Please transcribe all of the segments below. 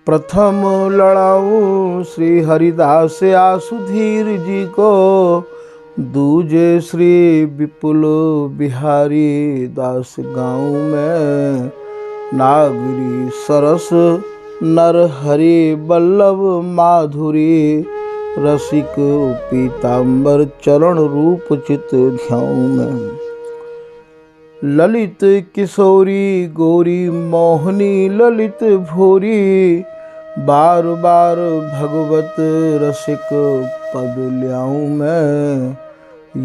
प्रथम लड़ाऊं श्री हरिदास आसुधीर जी को, दूजे श्री विपुल बिहारी दास गाँव में। नागरी सरस नर हरि बल्लभ माधुरी, रसिक पीताम्बर चरण रूप चित ध्याऊ में। ललित किशोरी गौरी मोहनी ललित भोरी, बार बार भगवत रसिक पद ल्याऊं मैं।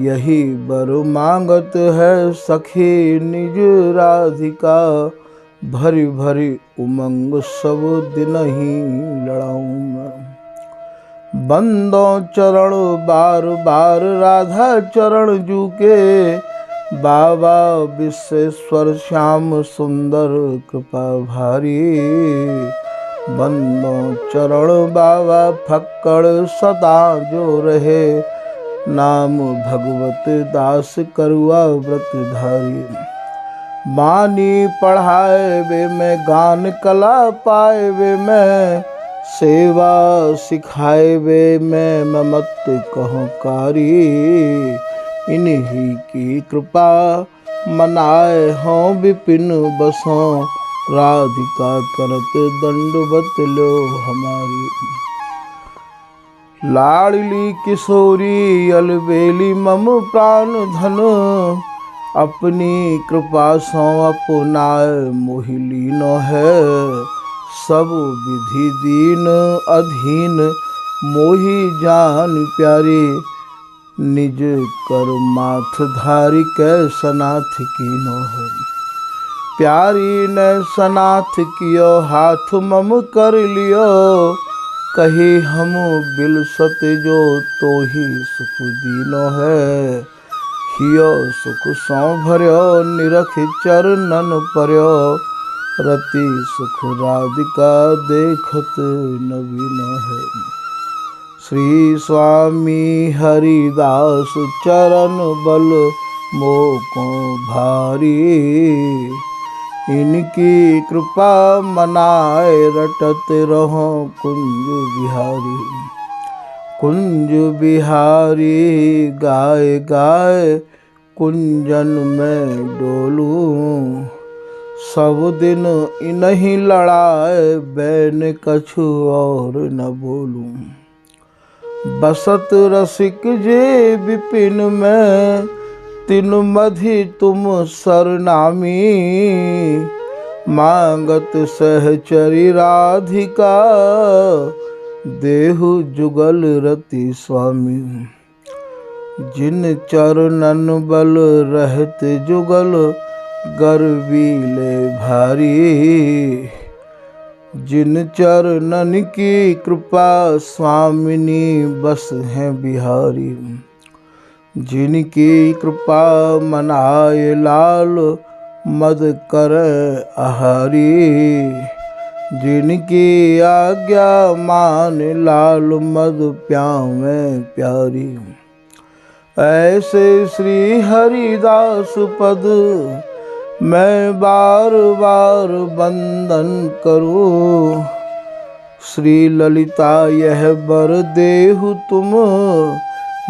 यही बर मांगत है सखी निज राधिका, भरी भरी उमंग सब दिन ही लड़ाऊं मैं। बंदो चरण बार बार राधा चरण जू के, बाबा विश्वेश्वर श्याम सुंदर कृपा भारी। बंदो चरण बाबा फक्कड़ सदा जो रहे, नाम भगवत दास करुआ व्रत धारी। बानी पढ़ाए वे में गान कला पाए वे में, सेवा सिखाए वे में ममत कहो कारी। इन्हीं की कृपा मनाए हों विपिन बसों, राधिका करत दंडवत लो हमारी। लाडली किशोरी अलबेली मम प्राण धन, अपनी कृपा सो अपनाए मोहिलीनो है। सब विधि दीन अधीन मोहि जान प्यारी, निज कर माथ धारी कै सनाथ कीनो है। प्यारी ने सनाथ कियो हाथ मम कर लियो, कही हम बिलसत जो तो ही सुख दीनो है। हियो सुख सौ भर्यो निरख चरणन पर्यो, रति सुख राधिका देखत नवीनो है। श्री स्वामी हरिदास चरण बल मोको भारी, इनकी कृपा मनाए रटत रहो कुंज बिहारी। कुंज बिहारी गाय गाय कुंजन में डोलूं, सब दिन इन्हीं लड़ाए बैन कछु और न बोलूं। बसत रसिक जे विपिन में, तिन मधि तुम सरनामी। मांगत सहचरी राधिका, देहु जुगल रति स्वामी। जिन चरणन बल रहत जुगल, गर्वीले भारी। जिन चरणन की कृपा स्वामिनी बस हैं बिहारी। जिनकी कृपा मनाए लाल मद कर आहारी। जिनकी आज्ञा मान लाल मद प्यावे प्यारी। ऐसे श्री हरिदास पद मैं बार बार वंदन करूं। श्री ललिता यह बर देहु तुम,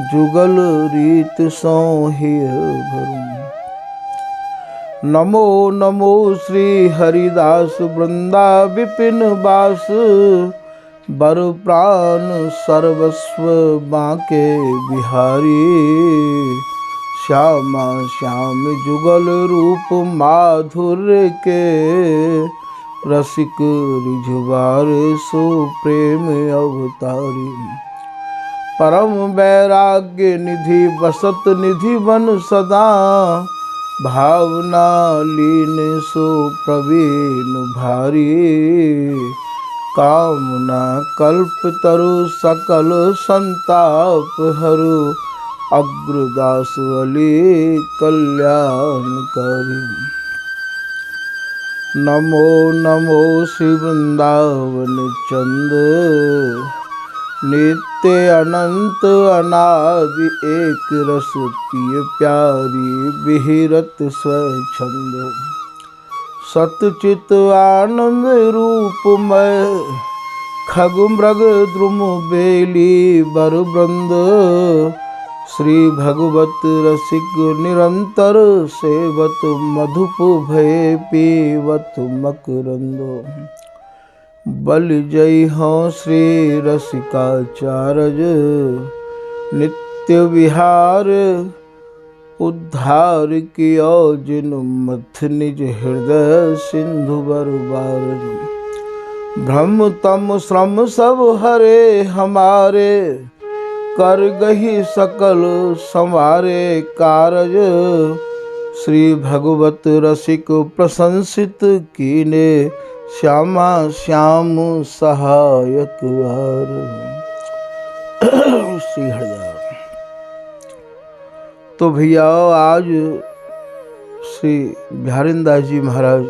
जुगल रीत सो ही भरूं। नमो नमो श्री हरिदास वृंदा विपिन बास, बर प्राण सर्वस्व बांके बिहारी। श्यामा श्याम जुगल रूप माधुर्य के, रसिक रिझवार सो प्रेम अवतारी। परम वैराग्य निधि बसत निधि बन सदा, भावना लीन सो प्रवीण भारी। कामना कल्प तरु सकल संताप हरु, अग्रदास अली कल्याणकारी। नमो नमो श्री वृंदावन चंद, नित्य अनंत अनादि एक रस पिय प्यारी। विहिरत स्वच्छंद सतचित आनंद रूपमय, खग मृग द्रुम बेली बर वृंद, श्री भगवत रसिक निरंतर सेवत, मधुप भय पीवत मकरंदो। बल जय हो श्री रसिकाचार्य, नित्य विहार उद्धार कियो, जिन मथ निज हृदय सिंधु बरबार। ब्रह्म तम श्रम सब हरे हमारे, कर गही सकल संवारे कारज। श्री भगवत रसिक प्रशंसित कीने, श्यामा श्याम सहायक हार। श्री हरिदास। तो भैया आज श्री बिहारिंदास जी महाराज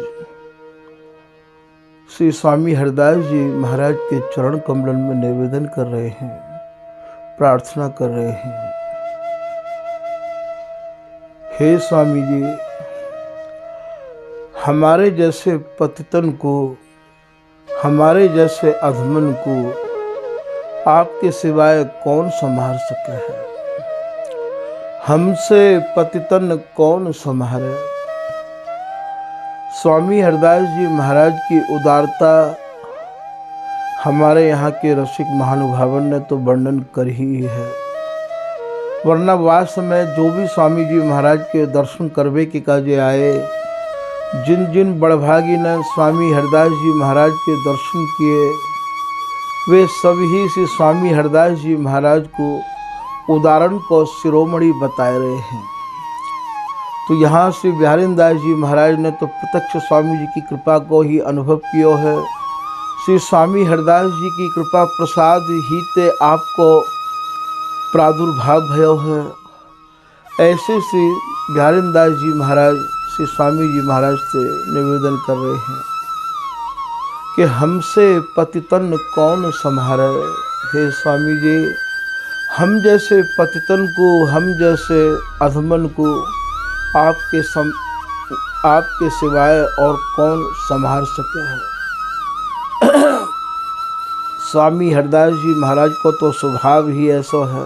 श्री स्वामी हरिदास जी महाराज के चरण कमल में निवेदन कर रहे हैं, प्रार्थना कर रहे हैं। हे स्वामी जी, हमारे जैसे पतितन को, हमारे जैसे अधमन को आपके सिवाय कौन संभाल सके है। हमसे पतितन कौन संभाले। स्वामी हरिदास जी महाराज की उदारता हमारे यहाँ के रसिक महानुभावन ने तो वर्णन कर ही है। वरना वास्तव में जो भी स्वामी जी महाराज के दर्शन करवे के काजे आए, जिन जिन बड़भागी ने स्वामी हरिदास जी महाराज के दर्शन किए, वे सभी से स्वामी हरिदास जी महाराज को उदाहरण को शिरोमणि बताए रहे हैं। तो यहाँ श्री बिहारिंदास जी महाराज ने तो प्रत्यक्ष स्वामी जी की कृपा को ही अनुभव किया है। श्री स्वामी हरिदास जी की कृपा प्रसाद ही ते आपको प्रादुर्भाव भयो है। ऐसे श्री बिहारिंदास जी महाराज श्री स्वामी जी महाराज से निवेदन कर रहे हैं कि हमसे पतितन कौन संभाले। हे स्वामी जी, हम जैसे पतितन को, हम जैसे अधमन को आपके सिवाय और कौन संभाल सके है। स्वामी हरिदास जी महाराज को तो स्वभाव ही ऐसा है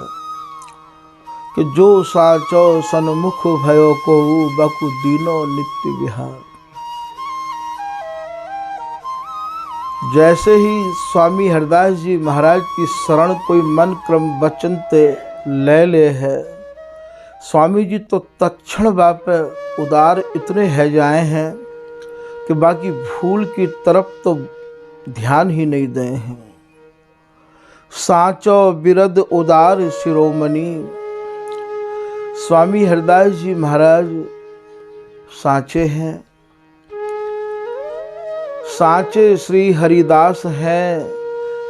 कि जो साचो सन्मुख भयो को, बकु दीनो नित्य विहार। जैसे ही स्वामी हरिदास जी महाराज की शरण कोई मन क्रम वचन ते ले है, स्वामी जी तो तत्क्षण बाप उदार इतने है जाए हैं कि बाकी भूल की तरफ तो ध्यान ही नहीं दे हैं। साचो बिरद उदार शिरोमणि, स्वामी हरिदास जी महाराज साचे हैं, साचे श्री हरिदास हैं।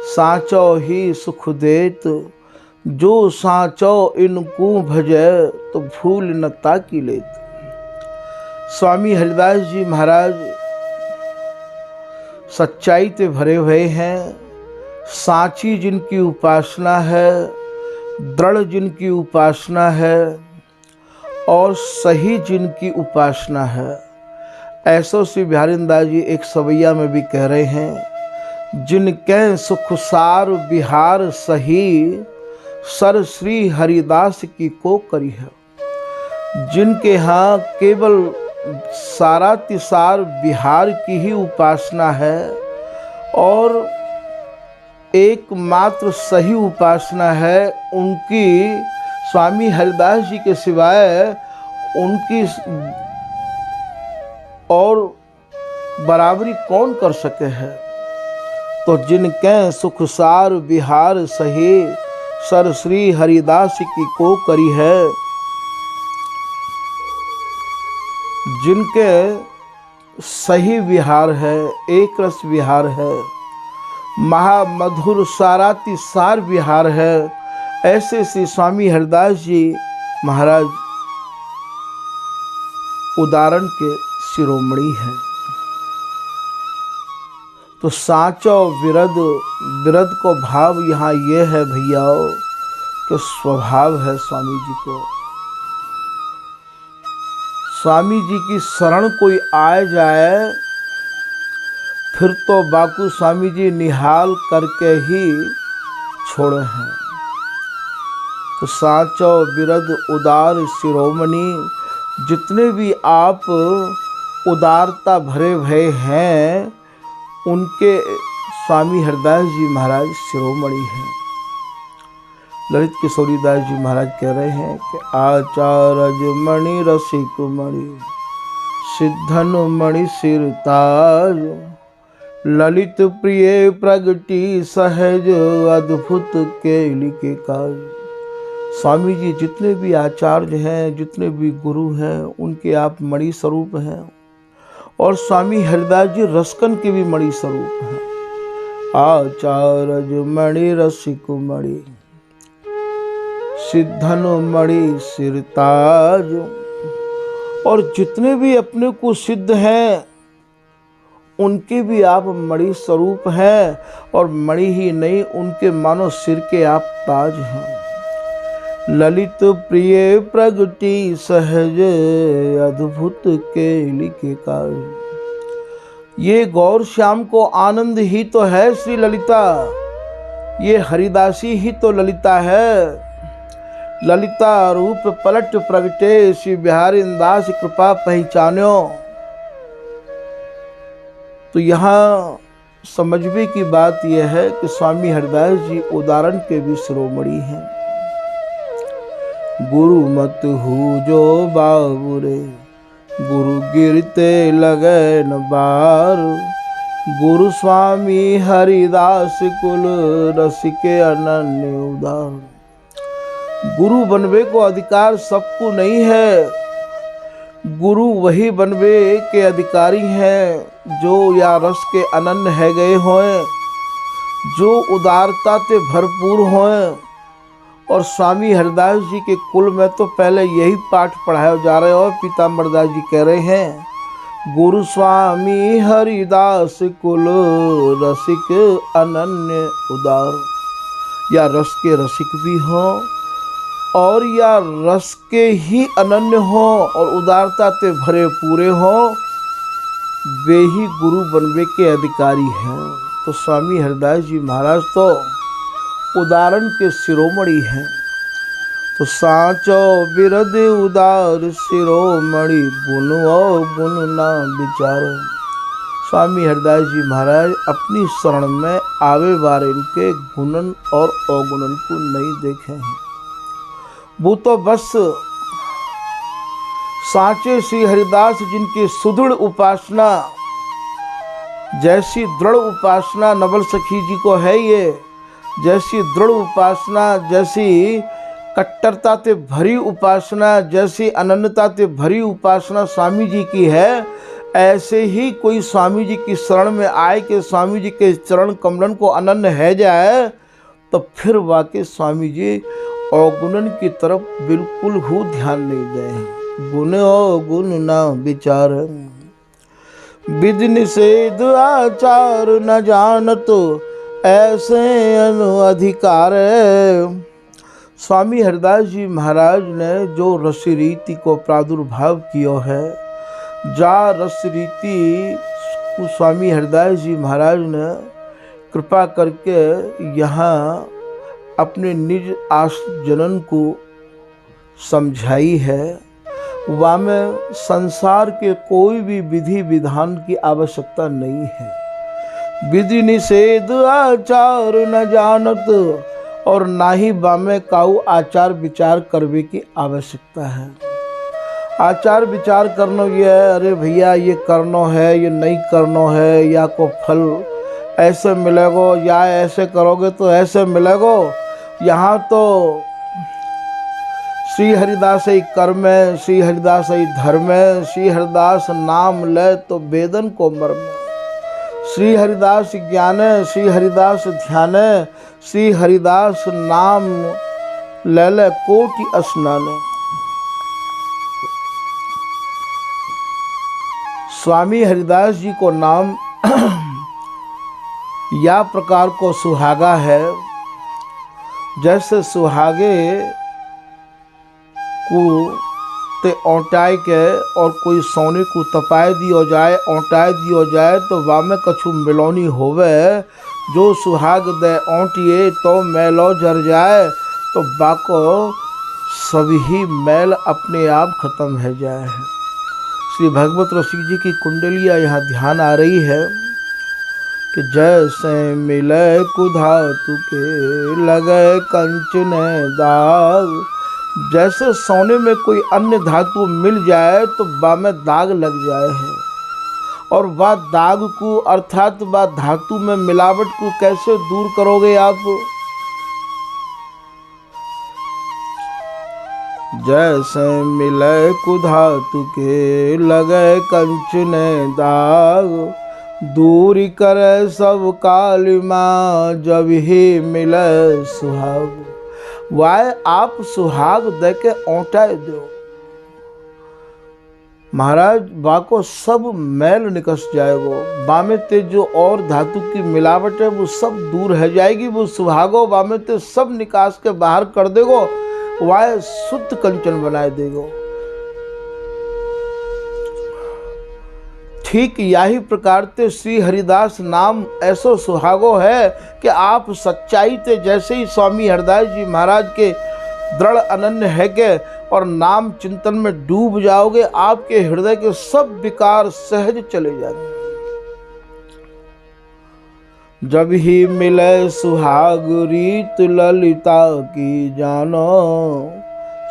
साचो ही सुख देत, जो साचो इनको भजे, तो भूल न ताकी लेत। स्वामी हरिदास जी महाराज सच्चाई ते भरे हुए हैं। साची जिनकी उपासना है, दृढ़ जिनकी उपासना है और सही जिनकी उपासना है। ऐसो श्री बिहारिंदास जी एक सवैया में भी कह रहे हैं, जिनके सुखसार बिहार सही, सर श्री हरिदास की को करी है। जिनके यहाँ केवल सारा तिसार बिहार की ही उपासना है और एकमात्र सही उपासना है, उनकी स्वामी हरिदास जी के सिवाय उनकी और बराबरी कौन कर सके है। तो जिनके सुखसार बिहार सही, सर श्री हरिदास की को करी है। जिनके सही विहार है, एक रस विहार है, महामधुर साराति सार विहार है, ऐसे श्री स्वामी हरिदास जी महाराज उदाहरण के शिरोमणि हैं। तो साचो विरद, विरद को भाव यहाँ ये है भैया कि स्वभाव है स्वामी जी को। स्वामी जी की शरण कोई आए जाए फिर तो बाकू स्वामी जी निहाल करके ही छोड़े हैं। तो साचो बिरद उदार शिरोमणि, जितने भी आप उदारता भरे भये हैं उनके स्वामी हरिदास जी महाराज शिरोमणि हैं। ललित किशोरीदास जी महाराज कह रहे हैं कि आचार्य मणि रसिक मणि, सिद्धन मणि सिरताज, ललित प्रिय प्रगति सहज, अद्भुत केली के काज। स्वामी जी जितने भी आचार्य हैं, जितने भी गुरु हैं, उनके आप मणि स्वरूप हैं। और स्वामी हरिदास जी रसकन के भी मणि स्वरूप हैं। आचार्य मणि रसिक मणि, सिद्धन मणि सिरताज। और जितने भी अपने को सिद्ध हैं उनके भी आप मणि स्वरूप हैं। और मणि ही नहीं, उनके मानो सिर के आप ताज हैं। ललित प्रिय प्रगति सहज, अद्भुत केली के काज। ये गौर श्याम को आनंद ही तो है श्री ललिता, ये हरिदासी ही तो ललिता है। ललिता रूप पलट प्रगटे, श्री बिहारी दास कृपा पहचान्यो। तो यहाँ समझने की बात यह है कि स्वामी हरिदास जी उदाहरण के भी शिरोमणि हैं। गुरु मत हु जो बाबुरे, गुरु गिरते लगे न बार। गुरु स्वामी हरिदास कुल, रसिके अनन्य उदार। गुरु बनवे को अधिकार सबको नहीं है। गुरु वही बनवे के अधिकारी हैं जो या रस के अनन्य है गए हों, जो उदारता से भरपूर हों। और स्वामी हरिदास जी के कुल में तो पहले यही पाठ पढ़ाया जा रहे हो। पीताम्बरदास जी कह रहे हैं गुरु स्वामी हरिदास कुल, रसिक अनन्य उदार। या रस के रसिक भी हों और या रस के ही अनन्य हों और उदारता से भरे पूरे हों, वे ही गुरु बनवे के अधिकारी हैं। तो स्वामी हरिदास जी महाराज तो उदाहरण के शिरोमणि हैं। तो साचो बिरद उदार शिरोमणि, गुण और गुण ना विचार। स्वामी हरिदास जी महाराज अपनी शरण में आवे बार इनके गुणन और अवगुणन को नहीं देखे हैं। वो तो बस साचे श्री हरिदास जिनकी सुदृढ़ उपासना, जैसी दृढ़ उपासना नवल सखी जी को है, ये जैसी दृढ़ उपासना, जैसी कट्टरता से भरी उपासना, जैसी अनन्यता से भरी उपासना स्वामी जी की है, ऐसे ही कोई स्वामी जी की शरण में आए कि स्वामी जी के चरण कमलन को अनन्य है जाए, तो फिर वाकई स्वामी जी अवगुणन की तरफ बिल्कुल ही ध्यान नहीं दें। गुण अवगुण ना विचार, विधि निषेध आचार न जानत, ऐसे अनुअधिकार। स्वामी हरिदास जी महाराज ने जो रस रीति को प्रादुर्भाव किया है, जा रस रीति स्वामी हरिदास जी महाराज ने कृपा करके यहाँ अपने निज आश्रयजनन को समझाई है, वहाँ में संसार के कोई भी विधि विधान की आवश्यकता नहीं है। विधि निषेध आचार न जानत, और ना ही बामे काऊ आचार विचार करवे की आवश्यकता है। आचार विचार करना ये है, अरे भैया ये करना है, ये नहीं करना है, या को फल ऐसे मिलेगो, या ऐसे करोगे तो ऐसे मिलेगो। यहाँ तो श्री हरिदास ही कर्म है, श्री हरिदास ही धर्म है, श्री हरिदास नाम ले तो वेदन को मर्म है, श्री हरिदास ज्ञान है, श्री हरिदास ध्यान है, श्री हरिदास नाम ले ले कोटि स्नान। स्वामी हरिदास जी को नाम या प्रकार को सुहागा है, जैसे सुहागे को ते औंटाए के और कोई सोने को तपाए दियो जाए, औंटाए दियो जाए तो वामे कछु मिलौनी होवे, जो सुहाग दे औंटिए तो मैलो जर जाए, तो बाको सभी मैल अपने आप खत्म है जाए। श्री भगवत रसिक जी की कुंडलियाँ यहाँ ध्यान आ रही है कि जैसे मिले कुधातु के लगे कंचन दाग, जैसे सोने में कोई अन्य धातु मिल जाए तो बामे दाग लग जाए है, और वह दाग को अर्थात वह धातु में मिलावट को कैसे दूर करोगे आप? जैसे मिले कुधातु के लगे कंचन दाग, दूरी करे सब कालिमा जब ही मिले सुहाग। वाय आप सुहाग दे के औंटाए दो महाराज, बाको सब मैल निकस जाएगो, बामे ते जो और धातु की मिलावट है वो सब दूर है जाएगी, वो सुहागो बामे ते सब निकास के बाहर कर देगो, वाय शुद्ध कंचन बनाए देगो। ठीक यही प्रकार ते श्री हरिदास नाम ऐसो सुहागो है कि आप सच्चाई ते जैसे ही स्वामी हरिदास जी महाराज के दृढ़ अनन्य है के और नाम चिंतन में डूब जाओगे, आपके हृदय के सब विकार सहज चले जाएंगे। जब ही मिले सुहाग रीत ललिता की जानो,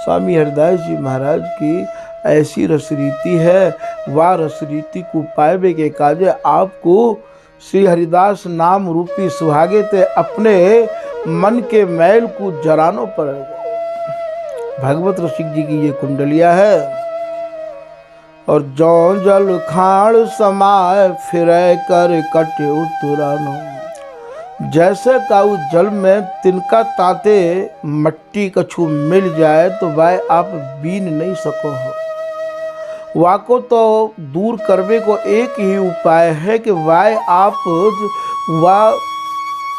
स्वामी हरिदास जी महाराज की ऐसी रसरीति है, वह रसरीति को पाए के काजे आपको श्री हरिदास नाम रूपी सुहागे ते अपने मन के मैल को जरानो पड़ेगा। भगवत रसिक जी की ये कुंडलिया है। और जो जल खाड़ समाए फिरे कर कट उतरानो, जैसे काऊ जल में तिनका ताते मट्टी कछु मिल जाए तो वह आप बीन नहीं सको हो। वाको तो दूर करने को एक ही उपाय है कि वह आप वह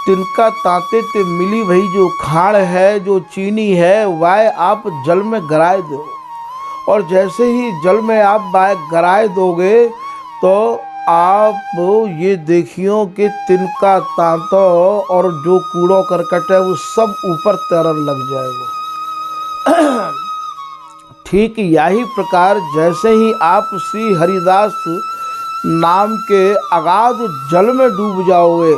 तिनका ताते ते मिली भई जो खाड़ है, जो चीनी है, वह आप जल में गराए दो, और जैसे ही जल में आप वह गराए दोगे तो आप ये देखियो कि तिनका तांतो और जो कूड़ो करकट है वो सब ऊपर तैरन लग जाएगा। ठीक यही प्रकार जैसे ही आप श्री हरिदास नाम के अगाध जल में डूब जाओगे,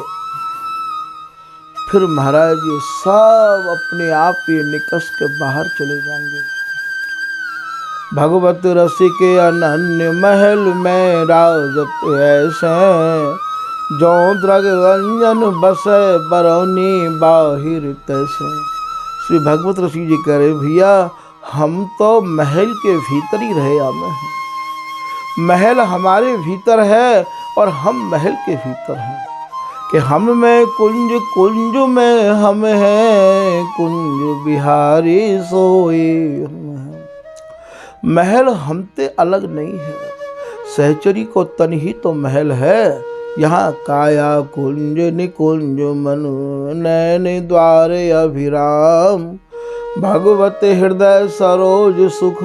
फिर महाराज ये सब अपने आप ये निकस के बाहर चले जाएंगे। भगवत रसिके अनन्य महल में राजत ऐसे, जो द्रग रंजन बसे बरौनी बाहिर तैसे। श्री भगवत रसिक जी कह रहे भैया हम तो महल के भीतर ही रहे आमे हैं, महल हमारे भीतर है और हम महल के भीतर हैं, कि हम में कुंज कुंज में हम हैं, कुंज बिहारी सोए हम हैं। महल हमते अलग नहीं है, सहचरी को तन ही तो महल है। यहाँ काया कुंज निकुंज मनु नैन द्वार अभिराम, भगवत हृदय सरोज सुख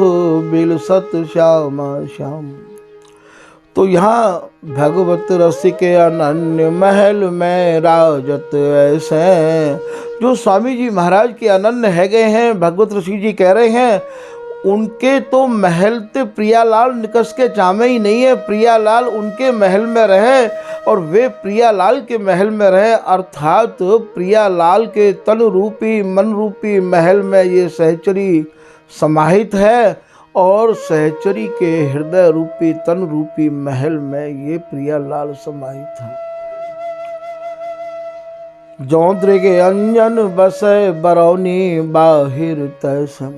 बिलसत श्यामा श्याम। तो यहाँ भगवत रसिके अनन्य महल में राजत ऐसे, जो स्वामी जी महाराज के अनन्य है गए हैं, भगवत रसिक जी कह रहे हैं उनके तो महल ते प्रियालाल निकस के चामे ही नहीं है, प्रियालाल उनके महल में रहे और वे प्रियालाल के महल में रहे, अर्थात प्रियालाल के तन रूपी मन रूपी महल में ये सहचरी समाहित है और सहचरी के हृदय रूपी तन रूपी महल में ये प्रियालाल समाहित है। जौंद्र के अंजन बसे बरौनी बाहिर तैसम,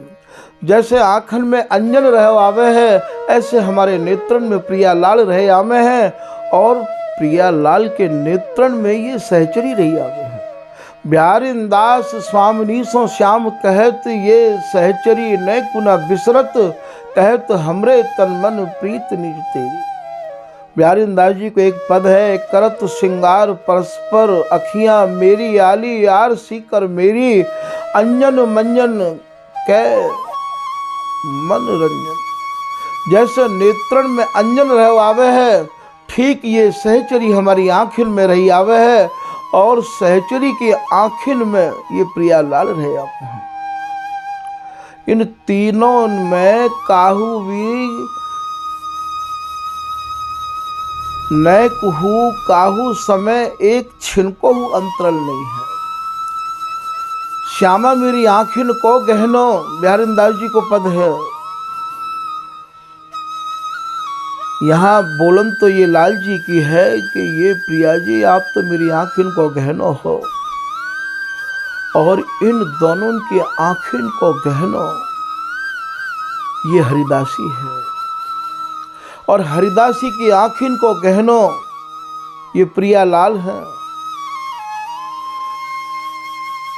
जैसे आँखन में अंजन रह आवे है, ऐसे हमारे नेत्रन में प्रियालाल रहे आवे हैं और प्रियालाल के नेत्रन में ये सहचरी रही आवे है। ब्यारिंदास स्वामिनी सो श्याम कहत, ये सहचरी न कुना बिसरत, कहत हमरे तन मन प्रीत निज तेरी। ब्यारिंदास जी को एक पद है, करत श्रृंगार परस्पर अखियां मेरी आली यार सीकर मेरी, अंजन मंजन कै मन रंजन। जैसे नेत्रन में अंजन रह आवे है, ठीक ये सहचरी हमारी आँखिन में रही आवे है, और सहचरी की आँखिन में ये प्रियालाल रहे आवे हैं। इन तीनों में काहू भी न कुहू काहू समय एक छिनको अंतरल नहीं है। श्यामा मेरी आँखिन को गहनो, बिहारी दास जी को पद है। यहाँ बोलन तो ये लाल जी की है कि ये प्रिया जी आप तो मेरी आँखिन को गहनो हो, और इन दोनों की आँखिन को गहनो ये हरिदासी है, और हरिदासी की आँखिन को गहनो ये प्रियालाल है।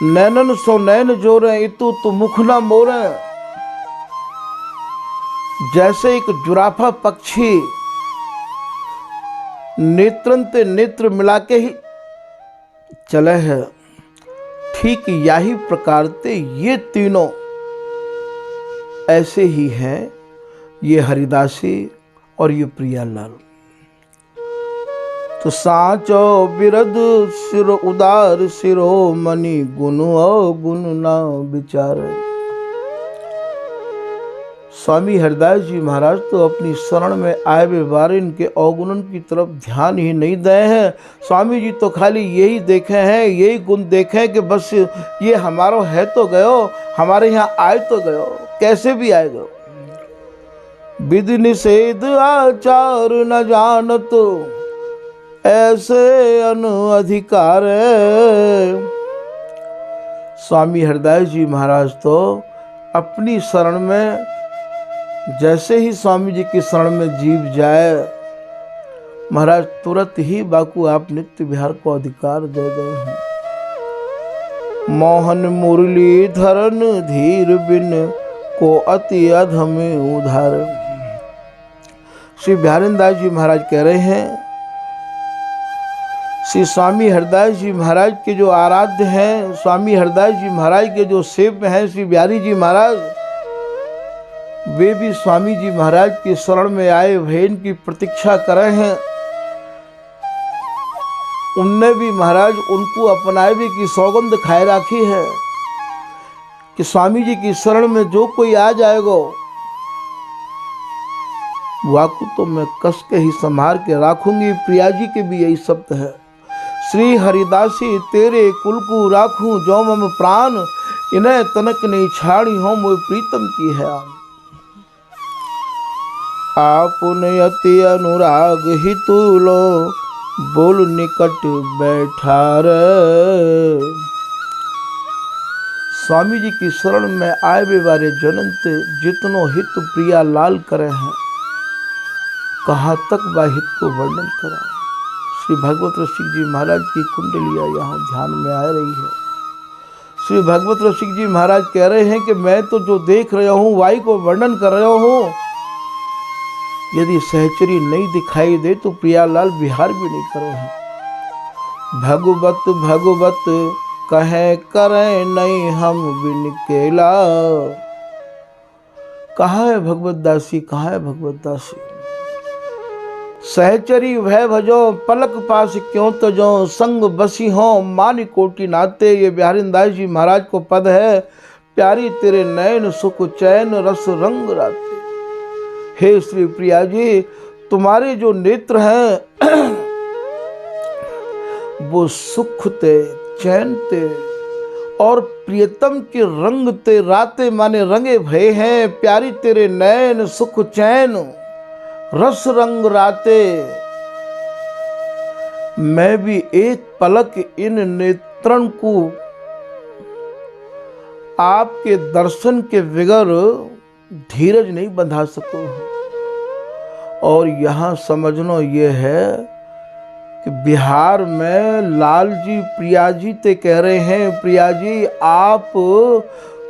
नैनन सो नैन जोरे इतु तु मुख न मोरे, जैसे एक जुराफा पक्षी नेत्रन ते नेत्र मिला के ही चले है, ठीक यही प्रकार ते ये तीनों ऐसे ही हैं, ये हरिदासी और ये प्रियालाल। तो साचो बिरद सिर उदार सिरो मणि गुण गुण ना विचार। स्वामी हरिदास जी महाराज तो अपनी शरण में आए हुए बारे इनके अवगुणन की तरफ ध्यान ही नहीं दे हैं। स्वामी जी तो खाली यही देखे हैं, यही गुण देखे हैं कि बस ये हमारा है तो गयो, हमारे यहाँ आए तो गयो, कैसे भी आए गयो। विधि निषेध आचार न जानत ऐसे अनअधिकार। स्वामी हरिदास जी महाराज तो अपनी शरण में जैसे ही स्वामी जी की शरण में जीव जाए, महाराज तुरंत ही बाकू आप नित्य विहार को अधिकार दे गए हैं। मोहन मुरली धरन धीर बिन को अति अधम उधार। श्री बिहारी दास जी महाराज कह रहे हैं, श्री स्वामी हरिदास जी महाराज के जो आराध्य हैं, स्वामी हरिदास जी महाराज के जो सेव्य हैं श्री बिहारी जी महाराज, वे भी स्वामी जी महाराज की शरण में आए भयन की प्रतीक्षा कर रहे हैं। उनने भी महाराज उनको अपनावे की सौगंध खाए राखी है कि स्वामी जी की शरण में जो कोई आ जाएगा वाकु तो मैं कस के ही संभाल के राखूंगी। प्रिया जी के भी यही शब्द है, श्री हरिदासी तेरे कुल को राखूं जो मम प्राण, इन्हें तनक नहीं छाड़ी हो मोह प्रीतम की है आन। आपने अति अनुराग ही तुलो बोल निकट बैठा रे। स्वामी जी की शरण में आए वे वारे जनंत जितनो हित प्रिया लाल करे हैं, कहाँ तक वह हित को वर्णन करा। श्री भगवत रसिक जी महाराज की कुंडलियाँ यहाँ ध्यान में आ रही है। श्री भगवत रसिक जी महाराज कह रहे हैं कि मैं तो जो देख रहा हूँ वाई को वर्णन कर रहा हूँ, यदि सहचरी नहीं दिखाई दे तो प्रियालाल विहार भी नहीं करे हैं। भगवत भगवत कहे करे नहीं हम बिन केला। कहाँ है भगवत दासी, कहाँ है भगवत दासी। सहचरी भय भजो पलक पास क्यों तजो, संग बसी हो मान कोटि नाते। ये बिहारी दास जी महाराज को पद है, प्यारी तेरे नयन सुख चैन रस रंग राते। हे श्री प्रिया जी, तुम्हारे जो नेत्र हैं वो सुख ते चैन ते और प्रियतम के रंग ते राते माने रंगे भये हैं। प्यारी तेरे नयन सुख चैन रस रंग राते। मैं भी एक पलक इन नेत्रन को आपके दर्शन के बगैर धीरज नहीं बंधा सको। और यहाँ समझना ये है कि बिहार में लाल जी प्रिया जी ते कह रहे हैं, प्रिया जी आप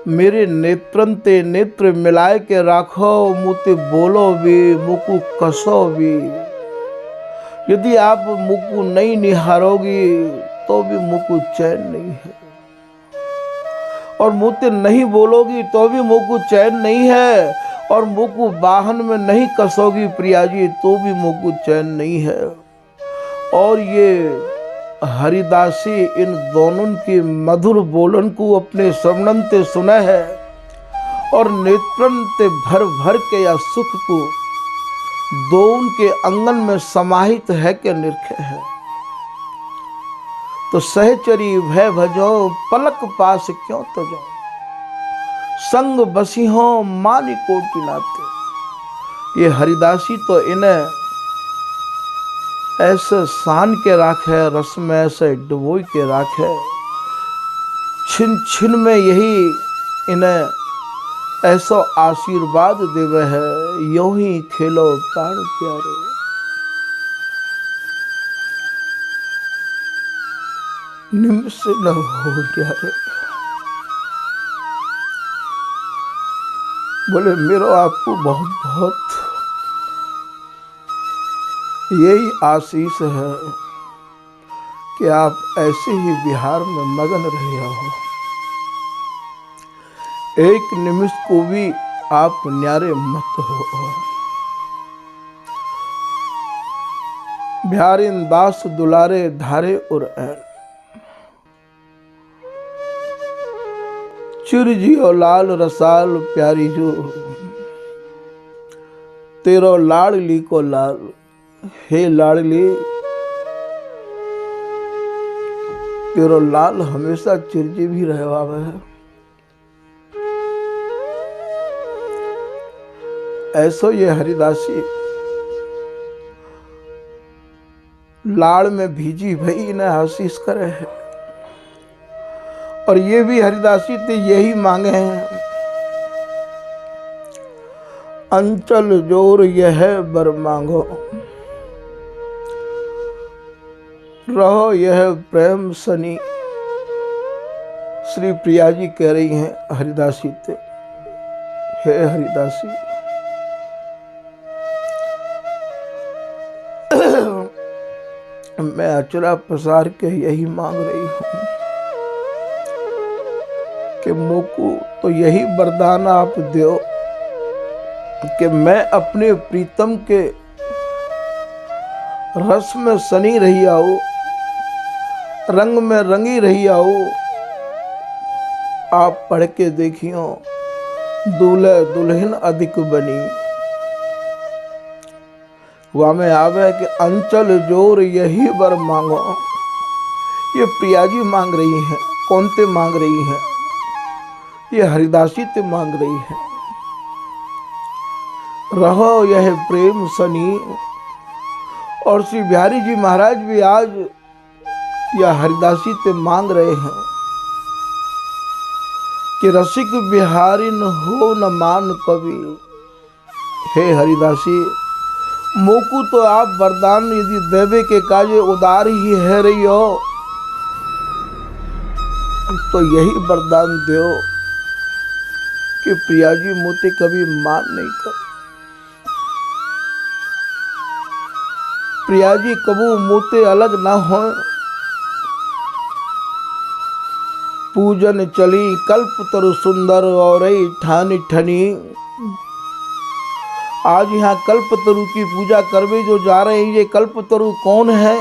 मेरे नेत्रन ते नेत्र मिलाए के राखो, मुते बोलो भी मुकु कसो भी। यदि आप मुकु नहीं निहारोगी तो भी मुकु चैन नहीं है, और मुते नहीं बोलोगी तो भी मुकु चैन नहीं है। और मोकू वाहन में नहीं कसोगी प्रिया जी तो भी मोकू चैन नहीं है। और ये हरिदासी इन दोनों की मधुर बोलन को अपने श्रवणन ते सुना है और नेत्रन ते भर भर के या सुख को दोन के अंगन में समाहित है के निरखे है। तो सहचरी भय भजो पलक पास क्यों तजो, संग बसी हो मानी कोटि नाते। ये हरिदासी तो इन्हें ऐसे सान के राखे, रस में ऐसे डुबोई के राखे, छिन छिन में यही इन्हें ऐसा आशीर्वाद देवे है, यूं ही खेलो प्राण प्यारे। निमिष न हो प्यारे। बोले मेरो आपको बहुत बहुत यही आशीष है कि आप ऐसे ही बिहार में मगन रहे हो, एक निमिष को भी आप न्यारे मत हो। बिहारिन दास दुलारे धारे और ऐन, चिर जियो लाल रसाल प्यारी जो, तेरो लाडली को लाल। हे लाडली तेरो लाल हमेशा चिरजीवी रहवा है। ऐसो ये हरिदासी लाड़ में भीजी भई ने आशीष करे है। और ये भी हरिदासी ते यही मांगे हैं, अंचल जोर यह बर मांगो, रहो यह प्रेम सनी। श्री प्रिया जी कह रही हैं हरिदासी ते, हे हरिदासी मैं अचरा पसार के यही मांग रही हूं कि मोकू तो यही वरदान आप दो कि मैं अपने प्रीतम के रस में सनी रही आऊं, रंग में रंगी रही आऊं। आप पढ़ के देखियो दूल्हे दुल्हन अधिक बनी। वहां में आवे कि अंचल जोर यही वर मांगो। ये प्रिया जी मांग रही हैं। कौन ते मांग रही हैं? ये हरिदासी ते मांग रही है। रहो यह प्रेम सनी। और श्री बिहारी जी महाराज भी आज यह हरिदासी ते मांग रहे हैं कि रसिक बिहारी न हो न मान कवि। हे हरिदासी मोकू तो आप वरदान यदि देवे के काजे उदार ही है रही हो तो यही वरदान दो कि प्रिया जी मोते कभी मान नहीं कर। प्रिया जी कबू मोते अलग ना हो। पूजन चली कल्प तरु सुंदर और ठानी ठनी। आज यहाँ कल्प तरु की पूजा करवे जो जा रहे हैं, ये कल्प तरु कौन है?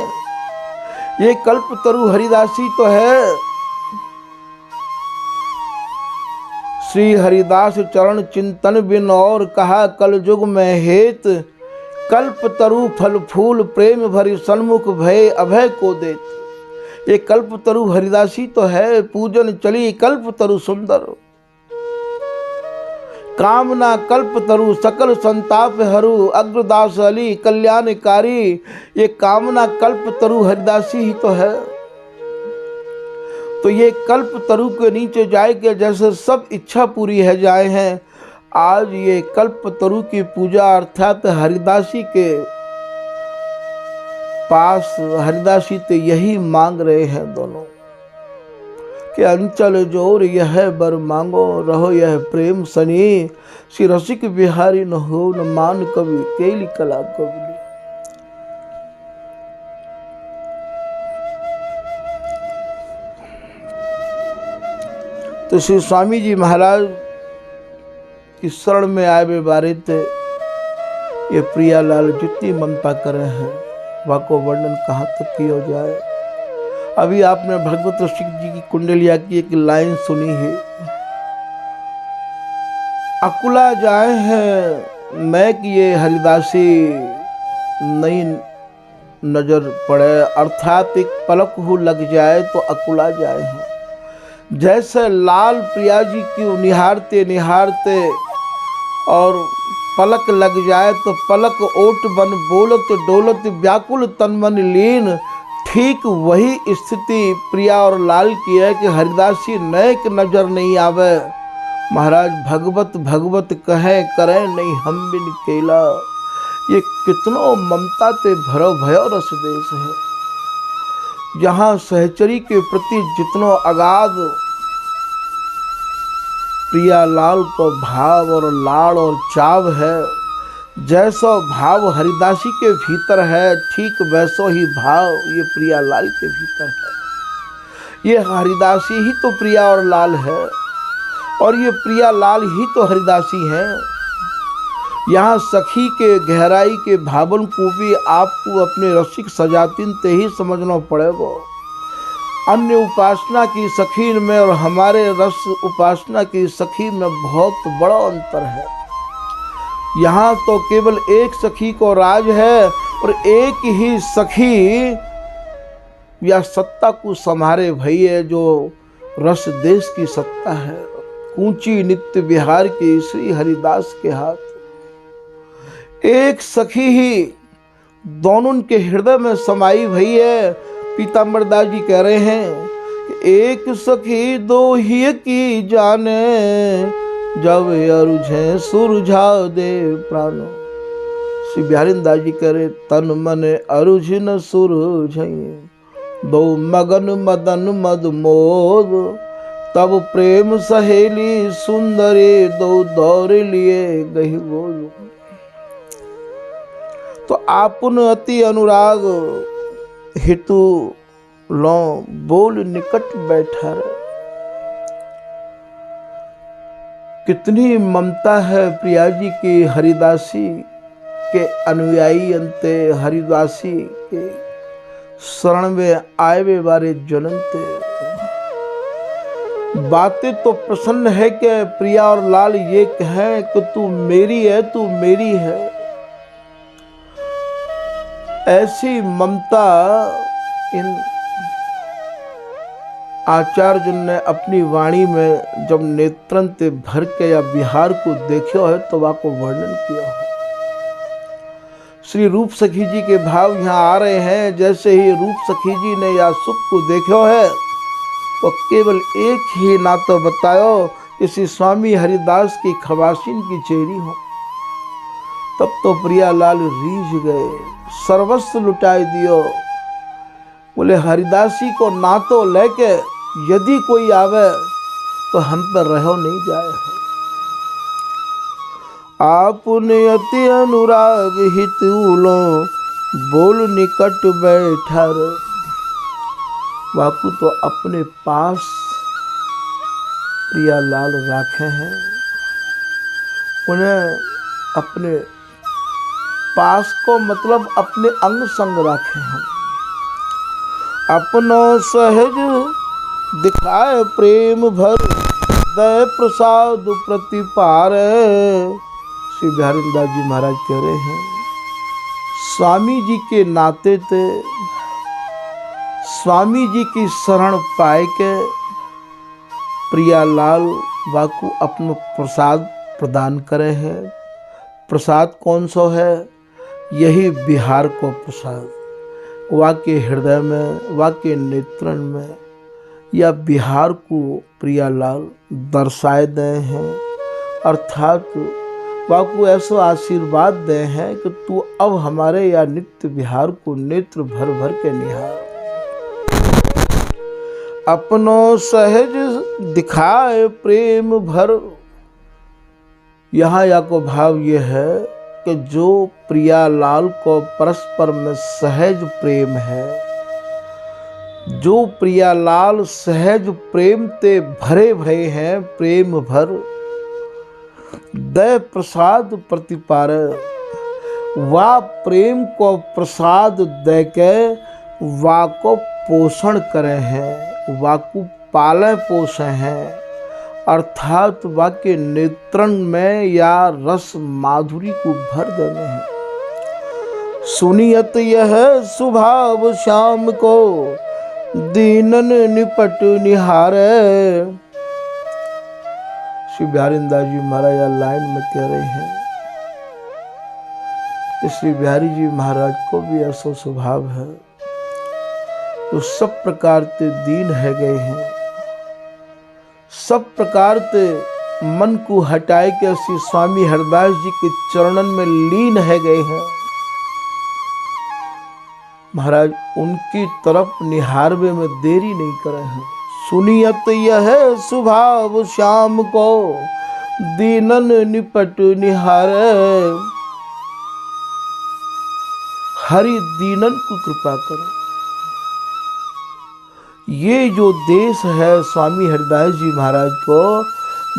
ये कल्प तरु हरिदासी तो है। श्री हरिदास चरण चिंतन बिन और कहा कल युग में हेत। कल्प तरु फल फूल प्रेम भरी सन्मुख भय अभय को देत। ये कल्प तरु हरिदासी तो है। पूजन चली कल्प तरु सुंदर। कामना कल्प तरु सकल संताप हरू। अग्रदास अली कल्याणकारी। ये कामना कल्प तरु हरिदासी ही तो है। तो ये कल्प तरु के नीचे जाए के जैसे सब इच्छा पूरी है जाए हैं। आज ये कल्प तरु की पूजा अर्थात हरिदासी के पास हरिदासी तो यही मांग रहे हैं दोनों कि अंचल जोर यह बर मांगो। रहो यह प्रेम सनी। श्री रसिक बिहारी न हो न मान कवि। केली कला कवि। तो श्री स्वामी जी महाराज कि शरण में आए वे बारे थे ये प्रियालाल जितनी ममता करे हैं वाको वर्णन कहाँ तक किया जाए। अभी आपने भगवत ऋषिक जी की कुंडलिया की एक लाइन सुनी है, अकुला जाए हैं मैं कि ये हरिदासी नहीं नजर पड़े, अर्थात एक पलक हो लग जाए तो अकुला जाए हैं। जैसे लाल प्रिया जी की निहारते निहारते और पलक लग जाए तो पलक ओट बन बोलत डोलत व्याकुल तन मन लीन, ठीक वही स्थिति प्रिया और लाल की है कि हरिदासी नैक नजर नहीं आवे। महाराज भगवत भगवत कहे करें नहीं हम बिन केला, ये कितनो ममता ते भरो भयो रस देश है। जहाँ सहचरी के प्रति जितनो अगाध प्रिया लाल को भाव और लाड़ और चाव है, जैसो भाव हरिदासी के भीतर है ठीक वैसो ही भाव ये प्रिया लाल के भीतर है। ये हरिदासी ही तो प्रिया और लाल है और ये प्रिया लाल ही तो हरिदासी है। यहाँ सखी के गहराई के भावन को भी आपको अपने रसिक सजातिन ते ही समझना पड़ेगा। अन्य उपासना की सखी में और हमारे रस उपासना की सखी में बहुत बड़ा अंतर है। यहाँ तो केवल एक सखी को राज है और एक ही सखी या सत्ता को संभारे भैया जो रस देश की सत्ता है। ऊंची नित्य विहार के श्री हरिदास के हाथ एक सखी ही दोनों के हृदय में समाई भई है। पीताम्बर दास जी कह रहे हैं कि एक सखी दो ही की जाने, जब अरुझे सुरझा दे प्राणो। श्री बिहारी दास जी कह रहे तन मन अरुझ न सुरझे, दो मगन मदन मद मोद, तब प्रेम सहेली सुंदरी दो दौर लिए गही बोल। तो आपन अति अनुराग हेतु लो बोल निकट बैठा रे। कितनी ममता है प्रिया जी की हरिदासी के अनुयायी अंते, हरिदासी के शरण में आए वे बारे जननते। बातें तो प्रसन्न है कि प्रिया और लाल ये कहें कि तू मेरी है, तू मेरी है। ऐसी ममता इन आचार्य ने अपनी वाणी में जब नेत्रंत भर के या बिहार को देखो है तो वाको वर्णन किया है। श्री रूप सखी जी के भाव यहाँ आ रहे हैं। जैसे ही रूप सखी जी ने या सुख को देखो है तो केवल एक ही नातो बतायो किसी स्वामी हरिदास की खवासिन की चेहरी हो। तब तो प्रियालाल रीझ गए, सर्वस्व लुटाई दियो। बोले हरिदासी को ना तो लेके यदि कोई आवे तो हम पर रहो नहीं जाए। आपने अति अनुराग हितूलो, बोल निकट बैठा रे। बापू तो अपने पास प्रियालाल राखे हैं, उन्हें अपने पास को मतलब अपने अंग संग राखे हैं। अपनो सहज दिखाए प्रेम भर, दय प्रसाद प्रतिपार। श्री बिहारी दास जी महाराज कह रहे हैं स्वामी जी के नाते थे, स्वामी जी की शरण पाए के प्रियालाल वाकू अपना प्रसाद प्रदान करे हैं। प्रसाद कौन सा है? यही बिहार को प्रसाद वाके हृदय में, वाके नेत्रन में या बिहार को प्रियालाल दर्शाए दे हैं। अर्थात वाकू ऐसा आशीर्वाद दे हैं कि तू अब हमारे या नित्य बिहार को नेत्र भर भर के निहार। अपनो सहज दिखाए प्रेम भर। यहाँ या को भाव ये है कि जो प्रियालाल को परस्पर में सहज प्रेम है, जो प्रियालाल सहज प्रेम ते भरे भरे हैं, प्रेम भर दय प्रसाद प्रतिपार, वा प्रेम को प्रसाद दे के वा को पोषण करे हैं, वा को पाले पोषे हैं, अर्थात वा के नेत्रन में या रस माधुरी को भर देने हैं। सुनियत यह स्वभाव श्याम को दीनन निपट निहारे। श्री बिहारी दास जी महाराज लाइन में कह रहे हैं कि श्री बिहारी जी महाराज को भी ऐसा स्वभाव है तो सब प्रकार से दीन है गए हैं, सब प्रकार से मन को हटाए के श्री स्वामी हरदास जी के चरणन में लीन है गए हैं। महाराज उनकी तरफ निहारवे में देरी नहीं करे हैं। सुनियत यह स्वभाव श्याम को दीनन निपट निहारे। हरि दीनन को कृपा करो। ये जो देश है स्वामी हरदास जी महाराज को,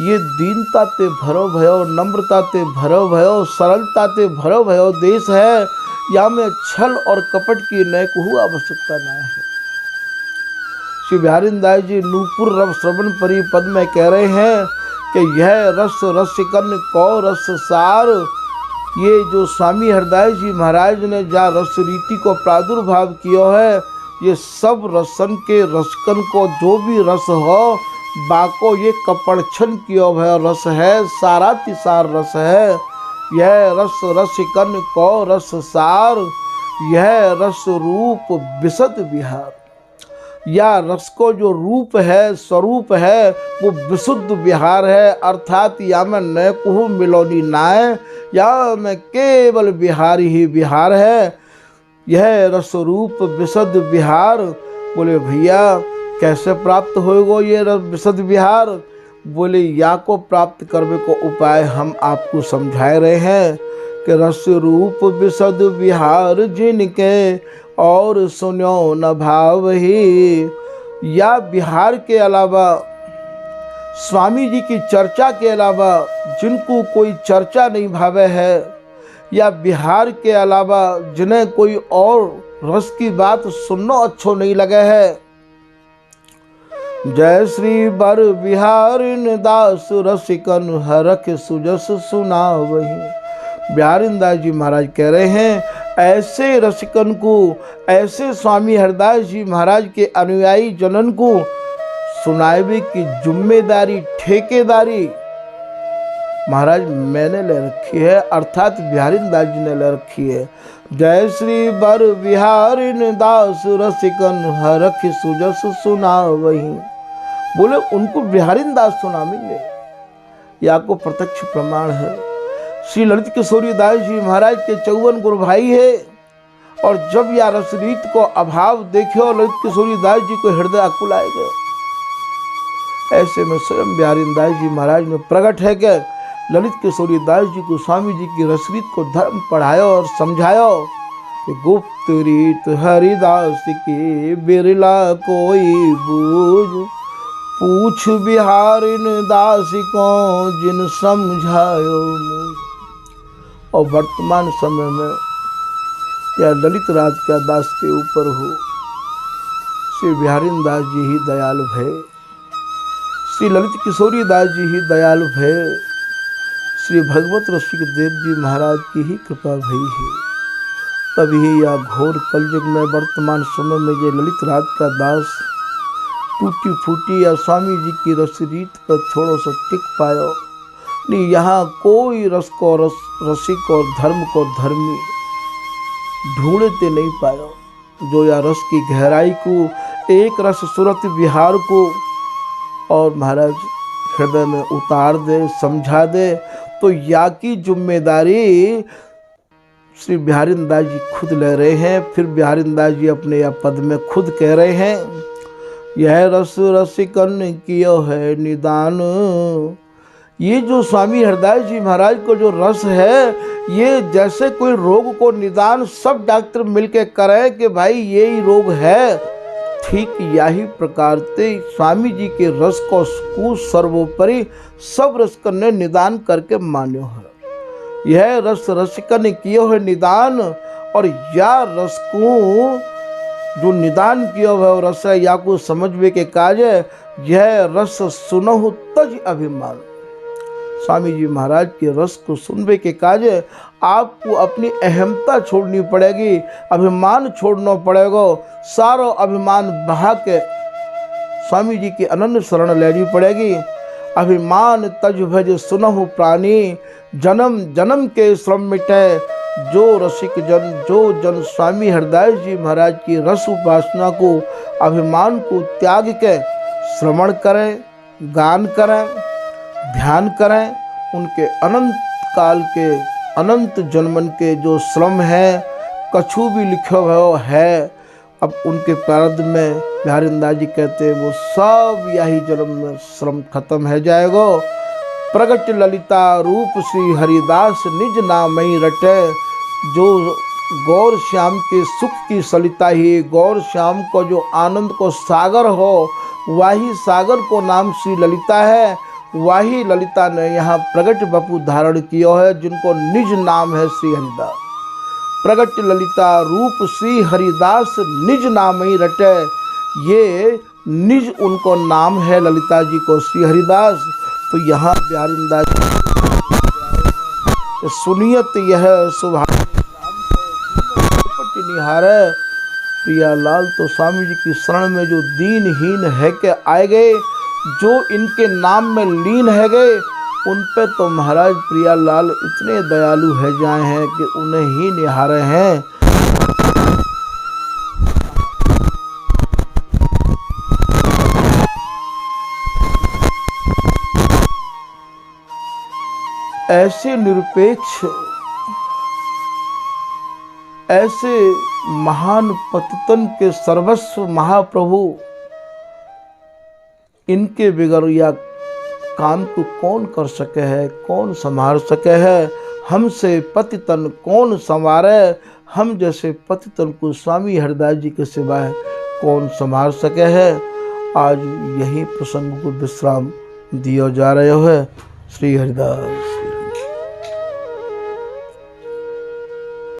ये दीनता ते भरो भयो, नम्रता ते भरो भयो, सरलता ते भरो भयो देश है। या में छल और कपट की न कोई आवश्यकता ना है। श्री बिहारी दास जी नूपुर रव श्रवण परी पद में कह रहे हैं कि यह रस रसिकन को रस सार। ये जो स्वामी हरदास जी महाराज ने जा रस रीति को प्रादुर्भाव किया है, ये सब रसन के रसकन को जो भी रस हो बाको ये कपड़छन किया भय रस है, सारा तिसार रस है। यह रस रसिकन को रस सार, यह रस रूप विशद विहार। या रस को जो रूप है, स्वरूप है, वो विशुद्ध विहार है। अर्थात या में न कुहू मिलोनी नाय, या में केवल विहार ही विहार है। यह रस रूप विशद विहार। बोले भैया कैसे प्राप्त होगा ये विशद विहार? बोले या को प्राप्त करने को उपाय हम आपको समझा रहे हैं कि रस रूप विशद विहार जिनके और सुनो न भाव ही। या विहार के अलावा स्वामी जी की चर्चा के अलावा जिनको कोई चर्चा नहीं भावे है, या विहार के अलावा जिन्हें कोई और रस की बात सुनना अच्छो नहीं लगे है। जय श्री बर बिहार दास रसिकन हरख सुजस सुना वही। बिहारी दास जी महाराज कह रहे हैं ऐसे रसिकन को, ऐसे स्वामी हरदास जी महाराज के अनुयायी जनन को सुनावे की जिम्मेदारी, ठेकेदारी महाराज मैंने ले रखी है, अर्थात बिहारी दास जी ने ले रखी है। जय श्री बर बिहारी दास रसिकन हरख सुजस सुना वही। बोले उनको बिहारी दास सुनावेंगे, या को प्रत्यक्ष प्रमाण है। श्री ललित किशोरी दास जी महाराज के 54 गुरु भाई है, और जब या रसरीत को अभाव देखो ललित किशोरी दास जी को हृदय आकुल आएगा। ऐसे में स्वयं बिहारी दास जी महाराज ने प्रकट है कि ललित किशोरी दास जी को स्वामी जी की रसरीत को धर्म पढ़ायो और समझायो कि गुप्त रीत हरिदास की बिरला कोई बूझ, पूछ बिहारिन दास को जिन समझायो मुझ। और वर्तमान समय में या ललित राज का दास के ऊपर हो, श्री बिहारी दास जी ही दयालु है, श्री ललित किशोरी दास जी ही दयालु है, श्री भगवत रसिक देव जी महाराज की ही कृपा भई है। तभी या घोर कलयुग में वर्तमान समय में ये ललित राज का दास टूटी फूटी या स्वामी जी की रस रीत पर थोड़ा सा टिक पायो नहीं। यहाँ कोई रस को रसिक और धर्म को धर्मी ढूंढते नहीं पायो, जो या रस की गहराई को, एक रस सुरत विहार को और महाराज हृदय में उतार दे, समझा दे। तो या की जिम्मेदारी श्री बिहारी दास जी खुद ले रहे हैं। फिर बिहारी दास जी अपने या पद में खुद कह रहे हैं यह रस रसिकन कियो है निदान। ये जो स्वामी हरदास जी महाराज को जो रस है, ये जैसे कोई रोग को निदान सब डॉक्टर मिलके करें कि भाई यही रोग है, ठीक यही प्रकार ते स्वामी जी के रस को कु सर्वोपरि सब रस कन्ने निदान करके मान्यो है। यह रस रसिकन कियो है निदान, और या रस को जो निदान कियो है रस है या को समझवे के काज है, यह रस सुनहु तज अभिमान। स्वामी जी महाराज के रस को सुनने के काज आपको अपनी अहमता छोड़नी पड़ेगी, अभिमान छोड़ना पड़ेगा। सारो अभिमान बहा के स्वामी जी की अनन्य शरण लेनी पड़ेगी। अभिमान तज भज सुनहु प्राणी, जन्म जन्म के श्रम मिटे जो रसिक जन। जो जन स्वामी हरदास जी महाराज की रस उपासना को, अभिमान को त्याग के श्रवण करें, गान करें, ध्यान करें, उनके अनंत काल के अनंत जन्मन के जो श्रम है कछु भी लिखो हुआ है, अब उनके प्रारब्ध में बिहारिंदा जी कहते हैं वो सब यही जन्म में श्रम खत्म है जाएगा। प्रगट ललिता रूप श्री हरिदास निज नामई रटे, जो गौर श्याम के सुख की सलिता ही, गौर श्याम को जो आनंद को सागर हो, वही सागर को नाम श्री ललिता है। वही ललिता ने यहाँ प्रगट बपू धारण किया है, जिनको निज नाम है श्री हरिदास। प्रगट ललिता रूप श्री हरिदास निज नाम ही रटे, ये निज उनको नाम है ललिता जी को श्री हरिदास। तो यहाँ बिहारिंदा सुनियत यह सुभाष निहारे प्रियालाल। तो स्वामी जी की शरण में जो दीनहीन है के आए गए, जो इनके नाम में लीन है गए, उन पे तो महाराज प्रियालाल इतने दयालु है जाए हैं कि उन्हें ही निहारे हैं। ऐसे निरपेक्ष, ऐसे महान पतितन के सर्वस्व महाप्रभु, इनके बिगर या काम को कौन कर सके है, कौन संभाल सके है। हमसे पतितन कौन संवारे, हम जैसे पतितन को स्वामी हरदास जी के सिवाय कौन संभाल सके है। आज यही प्रसंग को विश्राम दिया जा रहे है। श्री हरिदास।